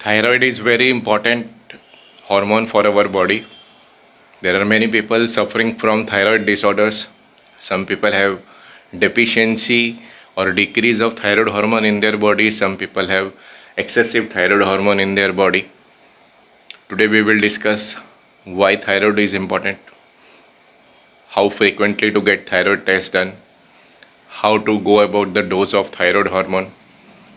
Thyroid is very important hormone for our body. There are many people suffering from thyroid disorders. Some people have deficiency or decrease of thyroid hormone in their body. Some people have excessive thyroid hormone in their body. Today we will discuss why thyroid is important, how frequently to get thyroid test done, how to go about the dose of thyroid hormone,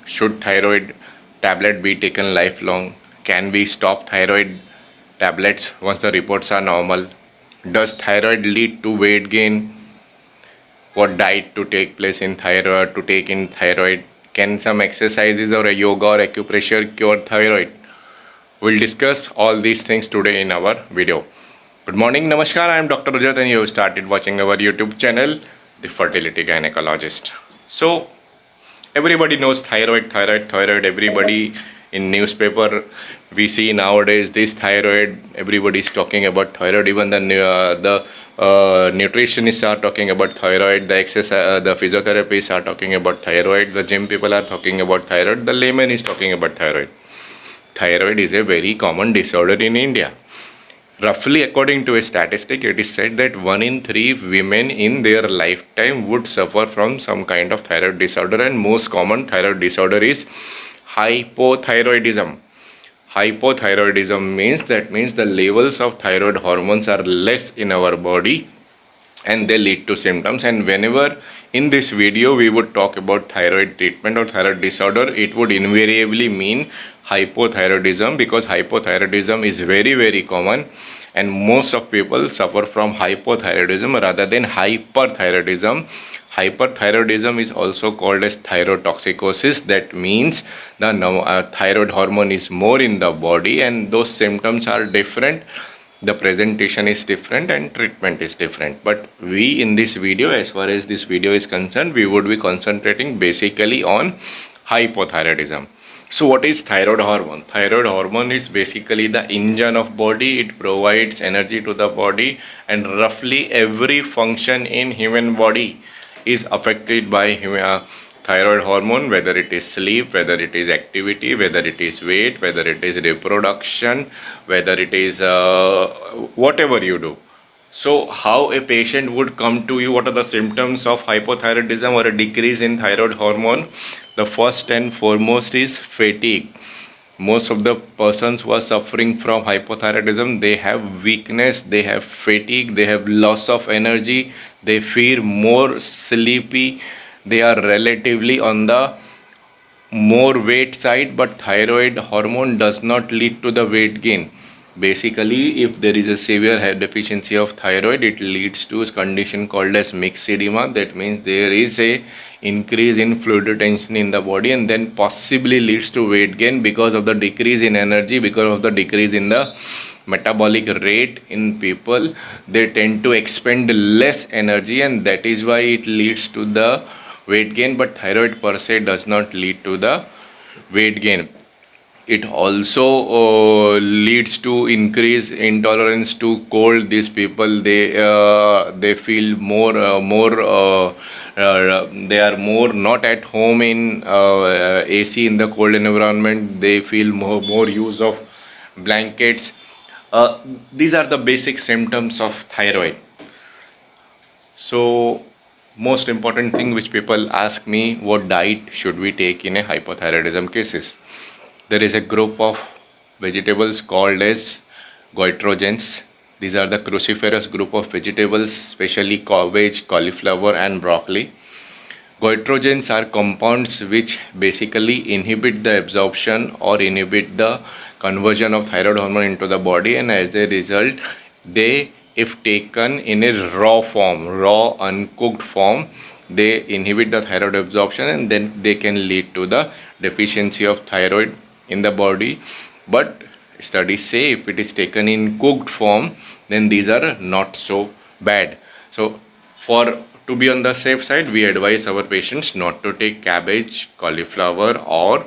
should thyroid tablet be taken lifelong, can we stop thyroid tablets once the reports are normal, does thyroid lead to weight gain, what diet to take place in thyroid, to take in thyroid, can some exercises or a yoga or acupressure cure thyroid. We'll discuss all these things today in our video. Good morning, namaskar. I am Dr. Rajat and you have started watching our YouTube channel, The Fertility Gynecologist. So, everybody knows thyroid. Everybody in newspaper we see nowadays this thyroid. Everybody is talking about thyroid. Even the nutritionists are talking about thyroid. The exercise, the physiotherapists are talking about thyroid. The gym people are talking about thyroid. The layman is talking about thyroid. Thyroid is a very common disorder in India. Roughly, according to a statistic, it is said that 1 in 3 women in their lifetime would suffer from some kind of thyroid disorder, and most common thyroid disorder is hypothyroidism. Hypothyroidism means the levels of thyroid hormones are less in our body and they lead to symptoms. And whenever in this video we would talk about thyroid treatment or thyroid disorder, it would invariably mean hypothyroidism, because hypothyroidism is very common and most of people suffer from hypothyroidism rather than hyperthyroidism. Hyperthyroidism is also called as thyrotoxicosis. That means the thyroid hormone is more in the body and those symptoms are different, the presentation is different and treatment is different. But we in this video, as far as this video is concerned, we would be concentrating basically on hypothyroidism. So what is thyroid hormone? Thyroid hormone is basically the engine of body. It provides energy to the body, and roughly every function in human body is affected by thyroid hormone, whether it is sleep, whether it is activity, whether it is weight, whether it is reproduction, whether it is whatever you do. So how a patient would come to you, what are the symptoms of hypothyroidism or a decrease in thyroid hormone? The first and foremost is fatigue. Most of the persons who are suffering from hypothyroidism, they have weakness, they have fatigue, they have loss of energy, they feel more sleepy, they are relatively on the more weight side, but thyroid hormone does not lead to the weight gain. Basically, if there is a severe deficiency of thyroid, it leads to a condition called as myxedema. That means there is a increase in fluid retention in the body and then possibly leads to weight gain because of the decrease in energy, because of the decrease in the metabolic rate in people. They tend to expend less energy and that is why it leads to the weight gain. But thyroid per se does not lead to the weight gain. It also leads to increase intolerance to cold. These people, they feel they are more not at home in AC in the cold environment. They feel more use of blankets. These are the basic symptoms of thyroid. So most important thing which people ask me, what diet should we take in a hypothyroidism cases? There is a group of vegetables called as goitrogens. These are the cruciferous group of vegetables, especially cabbage, cauliflower and broccoli. Goitrogens are compounds which basically inhibit the absorption or inhibit the conversion of thyroid hormone into the body, and as a result, they, if taken in a raw form, raw uncooked form, they inhibit the thyroid absorption and then they can lead to the deficiency of thyroid in the body. But studies say if it is taken in cooked form, then these are not so bad. So to be on the safe side, we advise our patients not to take cabbage, cauliflower or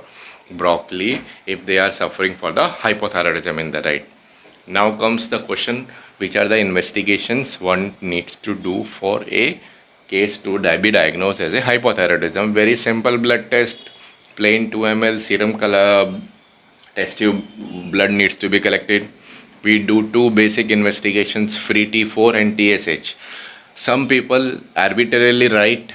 broccoli if they are suffering for the hypothyroidism in the diet. Now comes the question, which are the investigations one needs to do for a case to be diagnosed as a hypothyroidism. Very simple blood test, plain 2 ml serum color, test tube blood needs to be collected. We do two basic investigations, free T4 and TSH. Some people arbitrarily write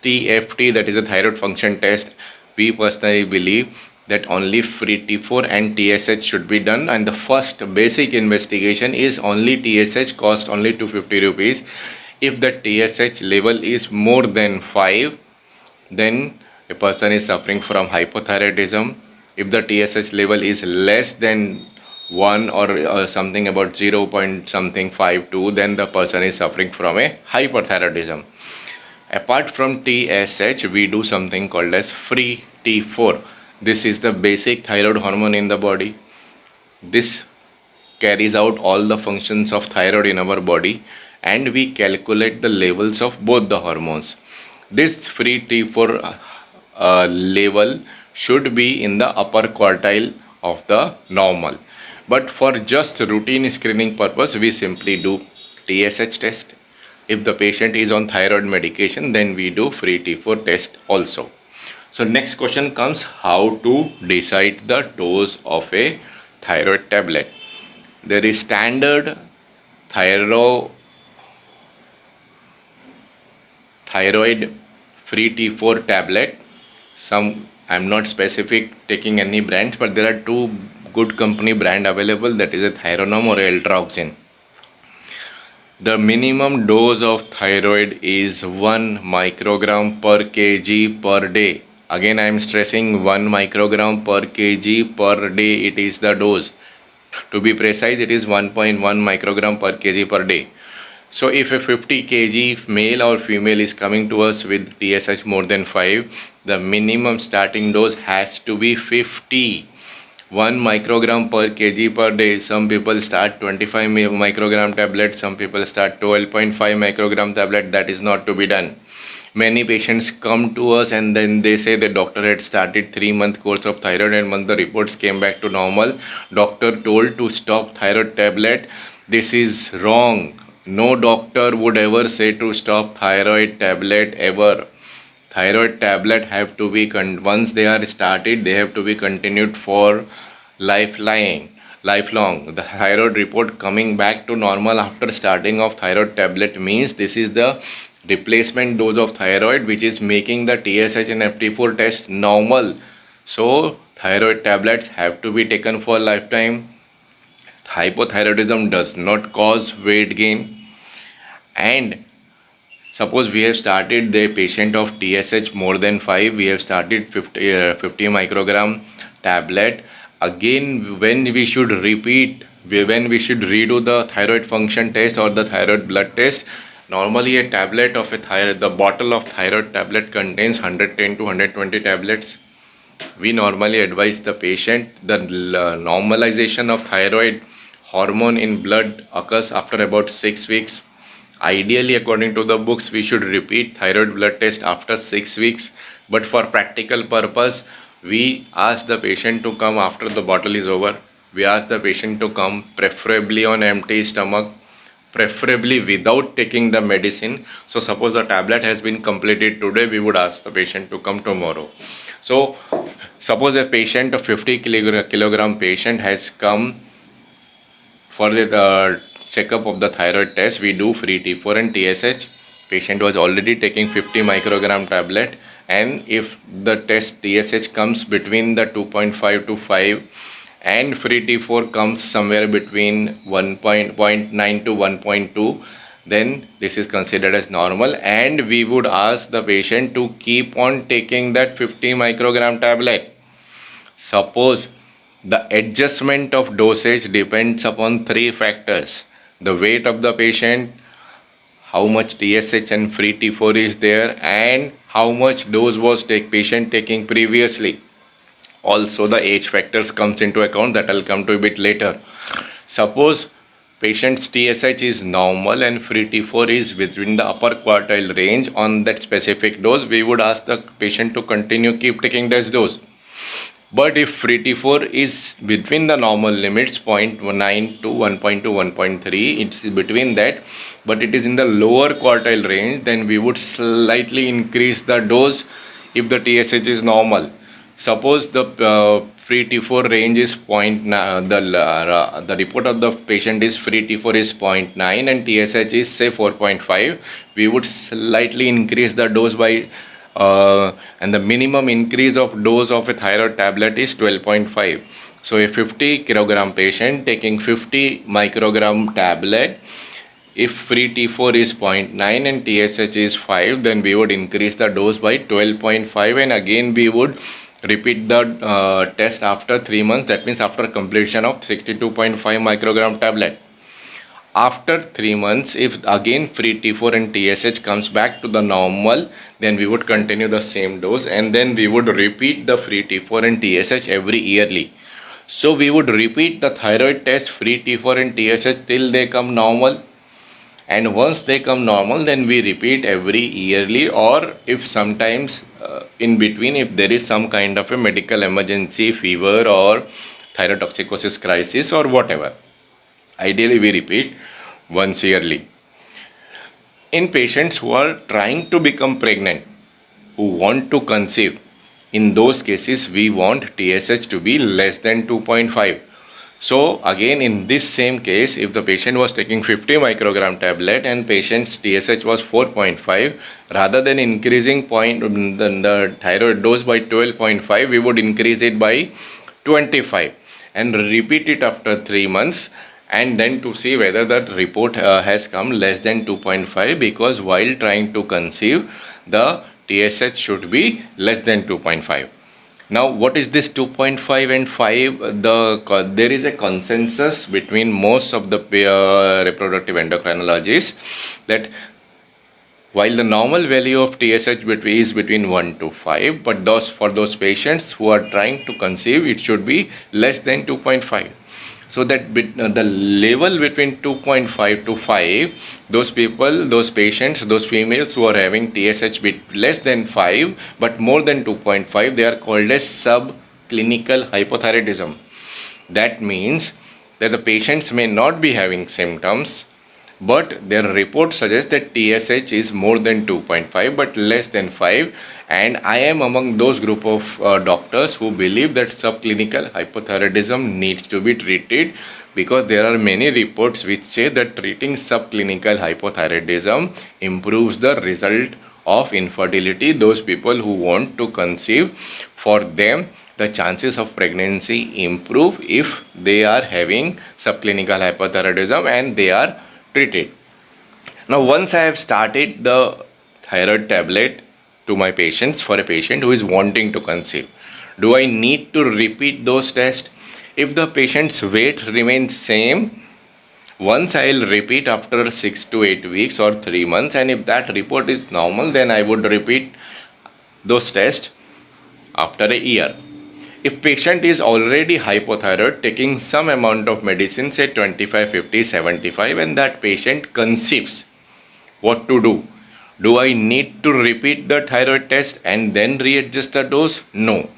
TFT, that is a thyroid function test. We personally believe that only free T4 and TSH should be done, and the first basic investigation is only TSH, cost only 250 rupees. If the TSH level is more than 5, then a person is suffering from hypothyroidism. If the TSH level is less than 1 or something about 0 point something 52, then the person is suffering from a hyperthyroidism. Apart from TSH, we do something called as free T4. This is the basic thyroid hormone in the body. This carries out all the functions of thyroid in our body, and we calculate the levels of both the hormones. This free T4 level should be in the upper quartile of the normal. But for just routine screening purpose, we simply do TSH test. If the patient is on thyroid medication, then we do free T4 test also. So next question comes, how to decide the dose of a thyroid tablet. There is standard thyroid free T4 tablet. I'm not specific taking any brands, but there are two good company brand available, that is a Thyronome or Ultraoxin. The minimum dose of thyroid is 1 microgram per kg per day. Again, I am stressing 1 microgram per kg per day. It is the dose. To be precise, it is 1.1 microgram per kg per day. So if a 50 kg male or female is coming to us with TSH more than 5, the minimum starting dose has to be 50. 1 microgram per kg per day. Some people start 25 microgram tablet, some people start 12.5 microgram tablet. That is not to be done. Many patients come to us and then they say the doctor had started 3-month course of thyroid, and when the reports came back to normal, doctor told to stop thyroid tablet. This is wrong. No doctor would ever say to stop thyroid tablet ever. Thyroid tablet have to be, once they are started, they have to be continued for lifelong. The thyroid report coming back to normal after starting of thyroid tablet means this is the replacement dose of thyroid, which is making the TSH and FT4 test normal. So thyroid tablets have to be taken for lifetime. Hypothyroidism does not cause weight gain. And suppose we have started the patient of TSH more than 5, we have started 50 microgram tablet. Again, when we should repeat, when we should redo the thyroid function test or the thyroid blood test, normally a tablet of a thyroid, the bottle of thyroid tablet contains 110 to 120 tablets. We normally advise the patient, the normalization of thyroid hormone in blood occurs after about 6 weeks. Ideally, according to the books, we should repeat thyroid blood test after 6 weeks. But for practical purpose, we ask the patient to come after the bottle is over. We ask the patient to come preferably on empty stomach, preferably without taking the medicine. So suppose the tablet has been completed today, we would ask the patient to come tomorrow. So suppose a patient, a 50 kilogram patient has come for the checkup of the thyroid test. We do free T4 and TSH. Patient was already taking 50 microgram tablet, and if the test TSH comes between the 2.5 to 5 and free T4 comes somewhere between 1.9 to 1.2, then this is considered as normal, and we would ask the patient to keep on taking that 50 microgram tablet. Suppose the adjustment of dosage depends upon 3 factors: the weight of the patient, how much TSH and free T4 is there, and how much dose was patient taking previously. Also the age factors comes into account, that I'll come to a bit later. Suppose patient's TSH is normal and free T4 is within the upper quartile range on that specific dose, we would ask the patient to keep taking this dose. But if free T4 is between the normal limits, 0.9 to 1.2, 1.3, it's between that, but it is in the lower quartile range, then we would slightly increase the dose if the TSH is normal. Suppose the free T4 range is the report of the patient is free T4 is 0.9 and TSH is say 4.5. We would slightly increase the dose by and the minimum increase of dose of a thyroid tablet is 12.5. So a 50 kilogram patient taking 50 microgram tablet, if free T4 is 0.9 and TSH is 5, then we would increase the dose by 12.5, and again we would repeat the test after 3 months. That means after completion of 62.5 microgram tablet. After 3 months, if again free T4 and TSH comes back to the normal, then we would continue the same dose, and then we would repeat the free T4 and TSH every yearly. So we would repeat the thyroid test, free T4 and TSH till they come normal. And once they come normal, then we repeat every yearly, or if sometimes in between, if there is some kind of a medical emergency, fever or thyrotoxicosis crisis or whatever, ideally we repeat once yearly. In patients who are trying to become pregnant, who want to conceive, in those cases we want TSH to be less than 2.5. So again, in this same case, if the patient was taking 50 microgram tablet and patient's TSH was 4.5, rather than increasing the thyroid dose by 12.5, we would increase it by 25 and repeat it after 3 months, and then to see whether that report has come less than 2.5, because while trying to conceive, the TSH should be less than 2.5. Now, what is this 2.5 and 5? There is a consensus between most of the reproductive endocrinologists that while the normal value of TSH is between 1 to 5, but for those patients who are trying to conceive, it should be less than 2.5. So that the level between 2.5 to 5, those people, those patients, those females who are having TSH less than 5 but more than 2.5, they are called as subclinical hypothyroidism. That means that the patients may not be having symptoms, but their report suggests that TSH is more than 2.5 but less than 5, and I am among those group of doctors who believe that subclinical hypothyroidism needs to be treated, because there are many reports which say that treating subclinical hypothyroidism improves the result of infertility. Those people who want to conceive, for them the chances of pregnancy improve if they are having subclinical hypothyroidism and they are treated. Now, once I have started the thyroid tablet to my patients, for a patient who is wanting to conceive, do I need to repeat those tests? If the patient's weight remains same, once I will repeat after 6 to 8 weeks or 3 months, and if that report is normal, then I would repeat those tests after a year. If patient is already hypothyroid, taking some amount of medicine, say 25, 50, 75, and that patient conceives, what to do? Do I need to repeat the thyroid test and then readjust the dose? No.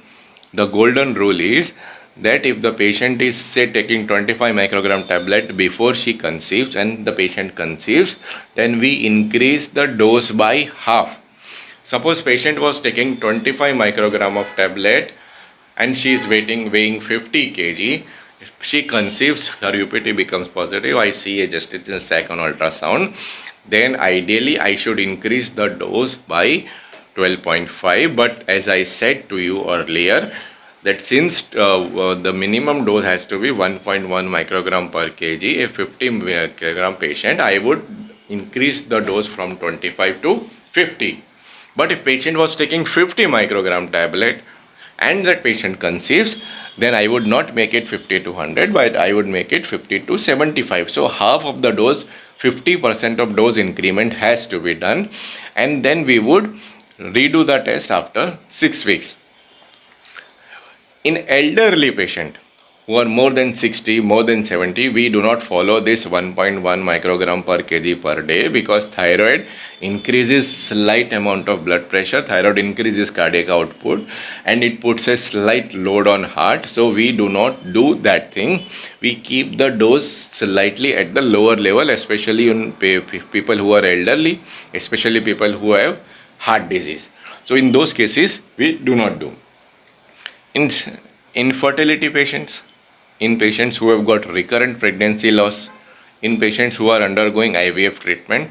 The golden rule is that if the patient is, say, taking 25 microgram tablet before she conceives and the patient conceives, then we increase the dose by half. Suppose patient was taking 25 microgram of tablet and she is weighing 50 kg. If she conceives, her UPT becomes positive, I see a gestational sac on ultrasound, then ideally I should increase the dose by 12.5. But as I said to you earlier, that since the minimum dose has to be 1.1 microgram per kg, a 50 microgram patient, I would increase the dose from 25 to 50. But if patient was taking 50 microgram tablet and that patient conceives, then I would not make it 50 to 100, but I would make it 50 to 75. So half of the dose, 50% of dose increment has to be done, and then we would redo the test after 6 weeks. In elderly patient who are more than 60, more than 70, we do not follow this 1.1 microgram per kg per day, because thyroid increases slight amount of blood pressure, thyroid increases cardiac output, and it puts a slight load on heart. So we do not do that thing. We keep the dose slightly at the lower level, especially in people who are elderly, especially people who have heart disease. So in those cases, we do not do. In infertility patients, in patients who have got recurrent pregnancy loss, in patients who are undergoing IVF treatment,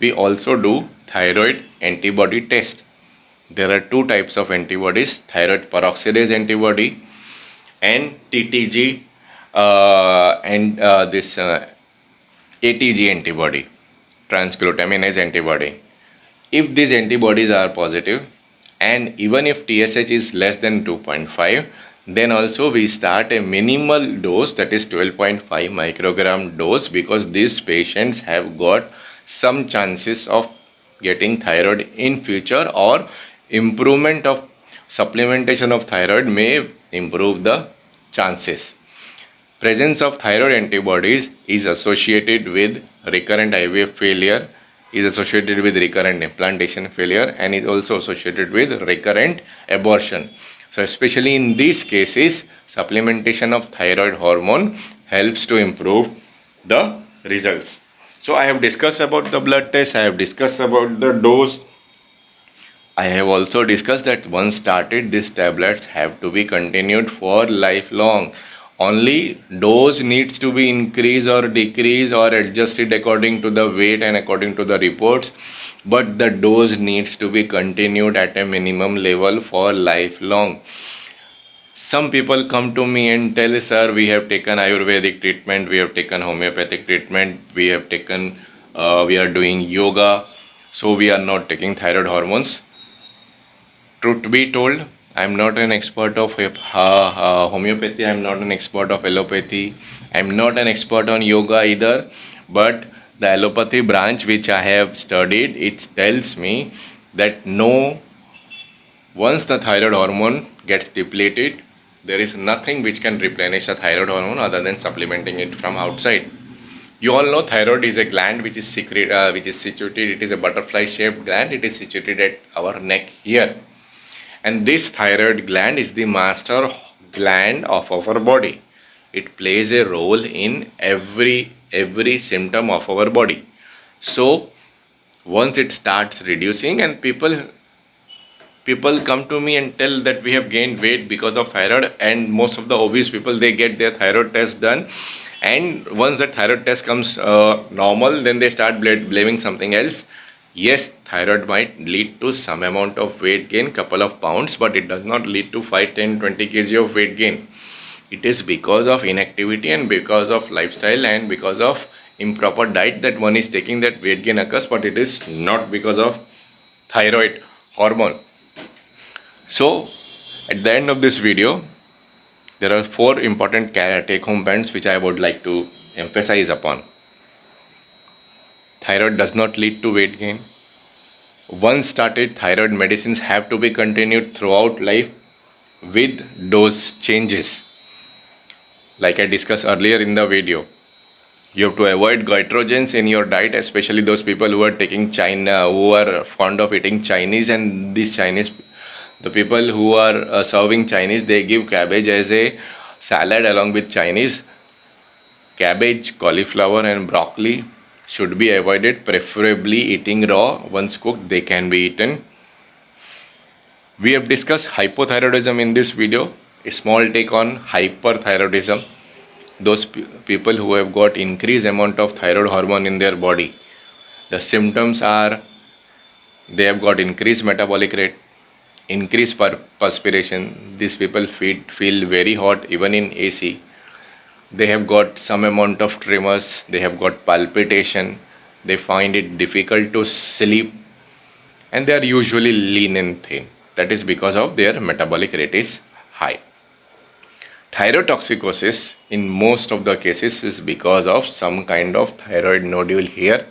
we also do thyroid antibody test. There are two types of antibodies: thyroid peroxidase antibody and TTG and this ATG antibody, transglutaminase antibody. If these antibodies are positive, and even if TSH is less than 2.5, then also we start a minimal dose, that is 12.5 microgram dose, because these patients have got some chances of getting thyroid in future, or improvement of supplementation of thyroid may improve the chances. Presence of thyroid antibodies is associated with recurrent IVF failure, is associated with recurrent implantation failure, and is also associated with recurrent abortion. So especially in these cases, supplementation of thyroid hormone helps to improve the results. So I have discussed about the blood test, I have discussed about the dose. I have also discussed that once started, these tablets have to be continued for lifelong. Only dose needs to be increased or decreased or adjusted according to the weight and according to the reports, but the dose needs to be continued at a minimum level for lifelong. Some people come to me and tell, sir, we have taken Ayurvedic treatment, we have taken homeopathic treatment, we have taken, we are doing yoga, so we are not taking thyroid hormones. Truth be told, I'm not an expert of homeopathy, I'm not an expert of allopathy, I'm not an expert on yoga either, but the allopathy branch which I have studied, it tells me that no, once the thyroid hormone gets depleted, there is nothing which can replenish the thyroid hormone other than supplementing it from outside. You all know thyroid is a gland which is situated, it is a butterfly shaped gland, it is situated at our neck here. And this thyroid gland is the master gland of our body. It plays a role in every symptom of our body. So once it starts reducing, and people come to me and tell that we have gained weight because of thyroid, and most of the obese people, they get their thyroid test done, and once the thyroid test comes normal, then they start blaming something else. Yes, thyroid might lead to some amount of weight gain, couple of pounds, but it does not lead to 5, 10, 20 kg of weight gain. It is because of inactivity and because of lifestyle and because of improper diet that one is taking that weight gain occurs, but it is not because of thyroid hormone. So at the end of this video, there are 4 important take home points which I would like to emphasize upon. Thyroid does not lead to weight gain. Once started, thyroid medicines have to be continued throughout life with dose changes. Like I discussed earlier in the video, you have to avoid goitrogens in your diet, especially those people who are taking China, who are fond of eating Chinese, and these Chinese, the people who are serving Chinese, they give cabbage as a salad along with Chinese. Cabbage, cauliflower and broccoli should be avoided, preferably eating raw. Once cooked, they can be eaten. We have discussed hypothyroidism in this video, a small take on hyperthyroidism. Those people who have got increased amount of thyroid hormone in their body, the symptoms are they have got increased metabolic rate, increased perspiration. These people feel very hot even in AC. They have got some amount of tremors, they have got palpitation, they find it difficult to sleep, and they are usually lean and thin. That is because of their metabolic rate is high. Thyrotoxicosis in most of the cases is because of some kind of thyroid nodule here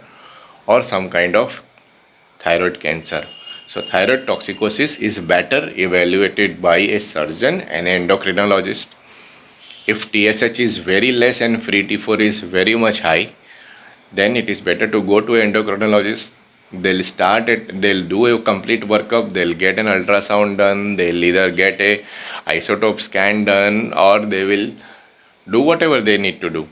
or some kind of thyroid cancer. So thyroid toxicosis is better evaluated by a surgeon and an endocrinologist. If TSH is very less and free T4 is very much high, then it is better to go to an endocrinologist. They'll do a complete workup, they'll get an ultrasound done, they'll either get a isotope scan done, or they will do whatever they need to do.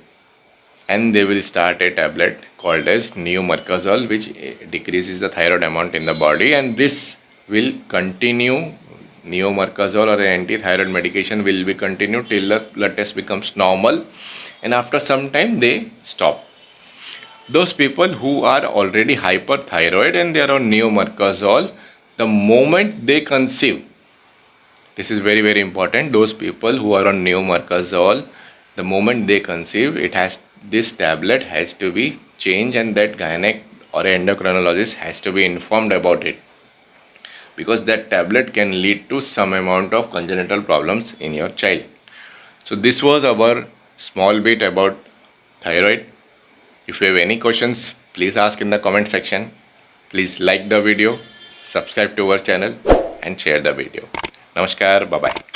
And they will start a tablet called as neomercazole, which decreases the thyroid amount in the body, and this will continue neomercazole or anti-thyroid medication will be continued till the blood test becomes normal, and after some time they stop. Those people who are already hyperthyroid and they are on neomercazole, the moment they conceive, this is very very important. Those people who are on neomercazole, the moment they conceive, this tablet has to be changed, and that gynec or endocrinologist has to be informed about it, because that tablet can lead to some amount of congenital problems in your child. So this was our small bit about thyroid. If you have any questions, please ask in the comment section. Please like the video, subscribe to our channel and share the video. Namaskar, bye bye.